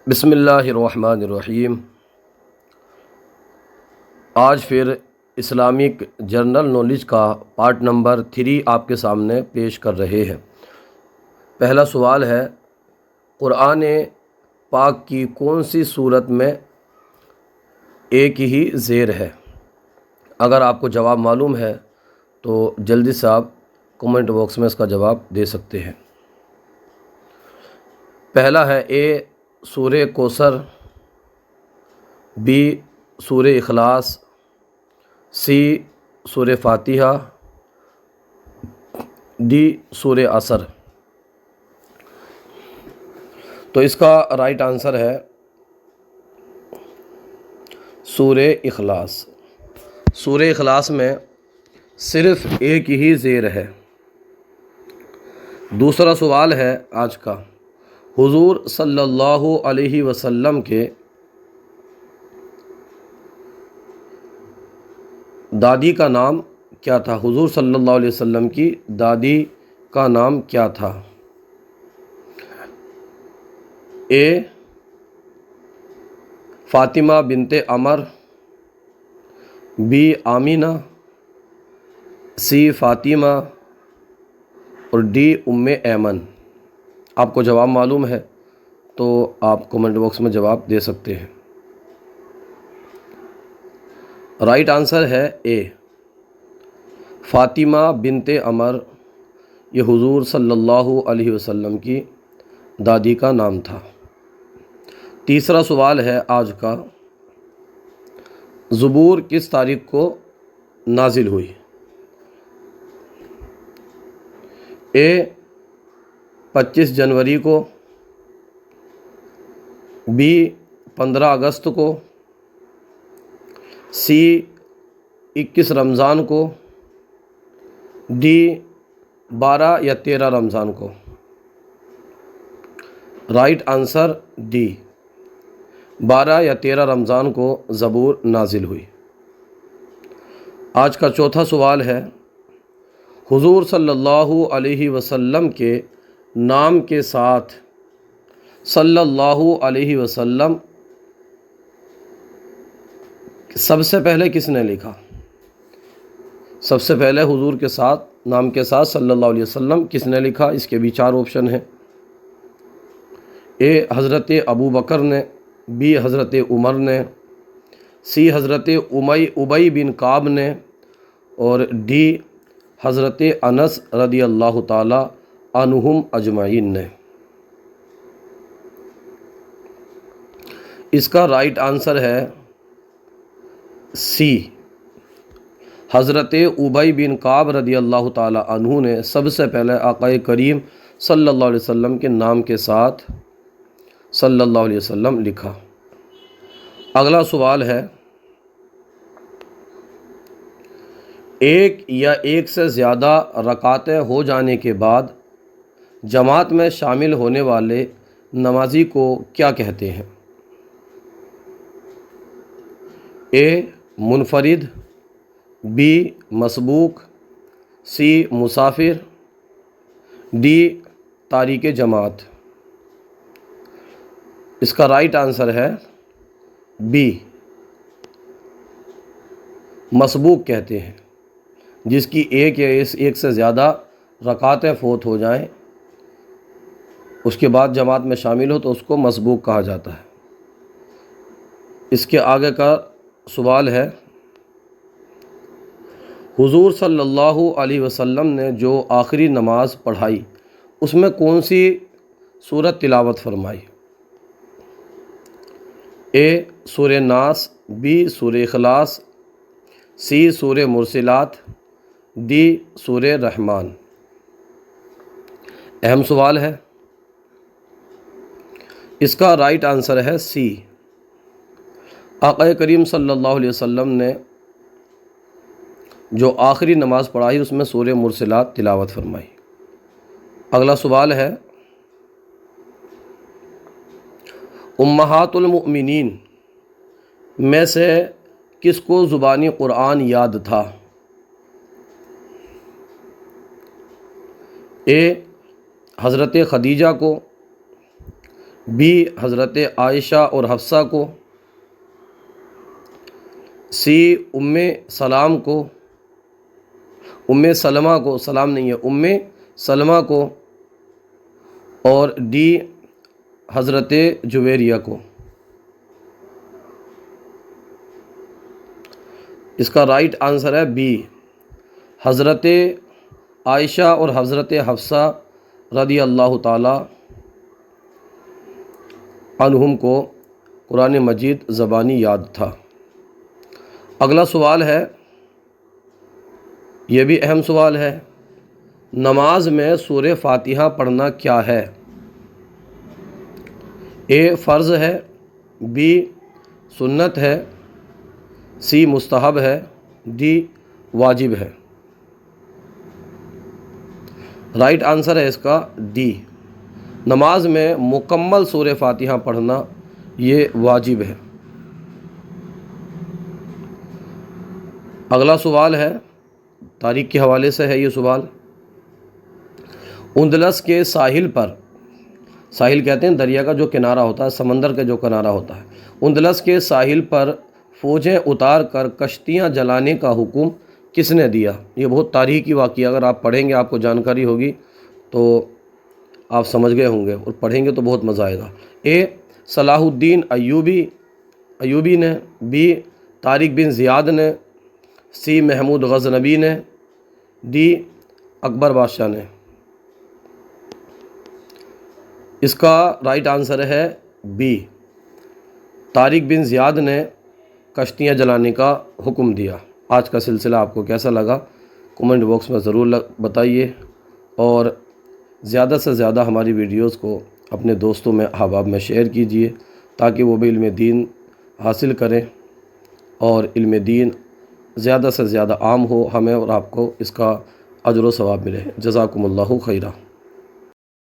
بسم اللہ الرحمن الرحیم۔ آج پھر اسلامک جنرل نالج کا پارٹ نمبر 3 آپ کے سامنے پیش کر رہے ہیں۔ پہلا سوال ہے، قرآن پاک کی کون سی صورت میں ایک ہی زیر ہے؟ اگر آپ کو جواب معلوم ہے تو جلدی سے آپ کومنٹ باکس میں اس کا جواب دے سکتے ہیں۔ پہلا ہے اے سورہ کوثر، بی سورہ اخلاص، سی سورہ فاتحہ، ڈی سورہ عصر۔ تو اس کا رائٹ آنسر ہے سورہ اخلاص۔ سورہ اخلاص میں صرف ایک ہی زیر ہے۔ دوسرا سوال ہے آج کا، حضور صلی اللہ علیہ وسلم کے دادی کا نام کیا تھا؟ حضور صلی اللہ علیہ وسلم کی دادی کا نام کیا تھا؟ اے فاطمہ بنت عمر، بی آمینہ، سی فاطمہ اور ڈی ام ایمن۔ آپ کو جواب معلوم ہے تو آپ کومنٹ باکس میں جواب دے سکتے ہیں۔ رائٹ آنسر ہے اے فاطمہ بنت عمر۔ یہ حضور صلی اللہ علیہ وسلم کی دادی کا نام تھا۔ تیسرا سوال ہے آج کا، زبور کس تاریخ کو نازل ہوئی؟ اے 25 جنوری کو، بی 15 اگست کو، سی 21 رمضان کو، ڈی 12 یا 13 رمضان کو۔ رائٹ آنسر ڈی 12 یا 13 رمضان کو زبور نازل ہوئی۔ آج کا چوتھا سوال ہے، حضور صلی اللہ علیہ وسلم کے نام کے ساتھ صلی اللہ علیہ وسلم سب سے پہلے کس نے لکھا؟ سب سے پہلے حضور کے ساتھ نام کے ساتھ صلی اللہ علیہ وسلم کس نے لکھا؟ اس کے بھی 4 آپشن ہیں۔ اے حضرت ابو بکر نے، بی حضرت عمر نے، سی حضرت ابی بن کعب نے، اور ڈی حضرت انس رضی اللہ تعالی عنہم اجمعین نے۔ اس کا رائٹ آنسر ہے سی حضرت ابی بن کعب رضی اللہ تعالی عنہ نے سب سے پہلے آقا کریم صلی اللہ علیہ وسلم کے نام کے ساتھ صلی اللہ علیہ وسلم لکھا۔ اگلا سوال ہے، ایک یا ایک سے زیادہ رکعتیں ہو جانے کے بعد جماعت میں شامل ہونے والے نمازی کو کیا کہتے ہیں؟ اے منفرد، بی مسبوق، سی مسافر، ڈی تارک جماعت۔ اس کا رائٹ آنسر ہے بی مسبوق کہتے ہیں۔ جس کی ایک یا ایک سے زیادہ رکعتیں فوت ہو جائیں اس کے بعد جماعت میں شامل ہو تو اس کو مسبوق کہا جاتا ہے۔ اس کے آگے کا سوال ہے، حضور صلی اللہ علیہ وسلم نے جو آخری نماز پڑھائی اس میں کون سی سورت تلاوت فرمائی؟ اے سورہ ناس، بی سورہ اخلاص، سی سورہ مرسلات، ڈی سورہ رحمان۔ اہم سوال ہے، اس کا رائٹ آنسر ہے سی آقا کریم صلی اللہ علیہ وسلم نے جو آخری نماز پڑھائی اس میں سورہ مرسلات تلاوت فرمائی۔ اگلا سوال ہے، امہات المؤمنین میں سے کس کو زبانی قرآن یاد تھا؟ اے حضرت خدیجہ کو، بی حضرت عائشہ اور حفصہ کو، سی ام سلام کو، ام سلمہ کو، سلام نہیں ہے، ام سلمہ کو، اور ڈی حضرت جویریہ کو۔ اس کا رائٹ آنسر ہے بی، حضرت عائشہ اور حضرت حفصہ رضی اللہ تعالی عنہم کو قرآن مجید زبانی یاد تھا۔ اگلا سوال ہے، یہ بھی اہم سوال ہے، نماز میں سورہ فاتحہ پڑھنا کیا ہے؟ اے فرض ہے، بی سنت ہے، سی مستحب ہے، ڈی واجب ہے۔ رائٹ آنسر ہے اس کا ڈی، نماز میں مکمل سورہ فاتحہ پڑھنا یہ واجب ہے۔ اگلا سوال ہے، تاریخ کے حوالے سے ہے یہ سوال، اندلس کے ساحل پر، ساحل کہتے ہیں دریا کا جو کنارہ ہوتا ہے، سمندر کا جو کنارہ ہوتا ہے، اندلس کے ساحل پر فوجیں اتار کر کشتیاں جلانے کا حکم کس نے دیا؟ یہ بہت تاریخی واقعہ، اگر آپ پڑھیں گے آپ کو جانکاری ہوگی تو آپ سمجھ گئے ہوں گے، اور پڑھیں گے تو بہت مزہ آئے گا۔ اے صلاح الدین ایوبی نے، بی طارق بن زیاد نے، سی محمود غزنوی نے، ڈی اکبر بادشاہ نے۔ اس کا رائٹ آنسر ہے بی، طارق بن زیاد نے کشتیاں جلانے کا حکم دیا۔ آج کا سلسلہ آپ کو کیسا لگا کمنٹ باکس میں ضرور بتائیے، اور زیادہ سے زیادہ ہماری ویڈیوز کو اپنے دوستوں میں احباب میں شیئر کیجیے تاکہ وہ بھی علم دین حاصل کریں اور علم دین زیادہ سے زیادہ عام ہو، ہمیں اور آپ کو اس کا اجر و ثواب ملے۔ جزاکم اللہ خیرہ۔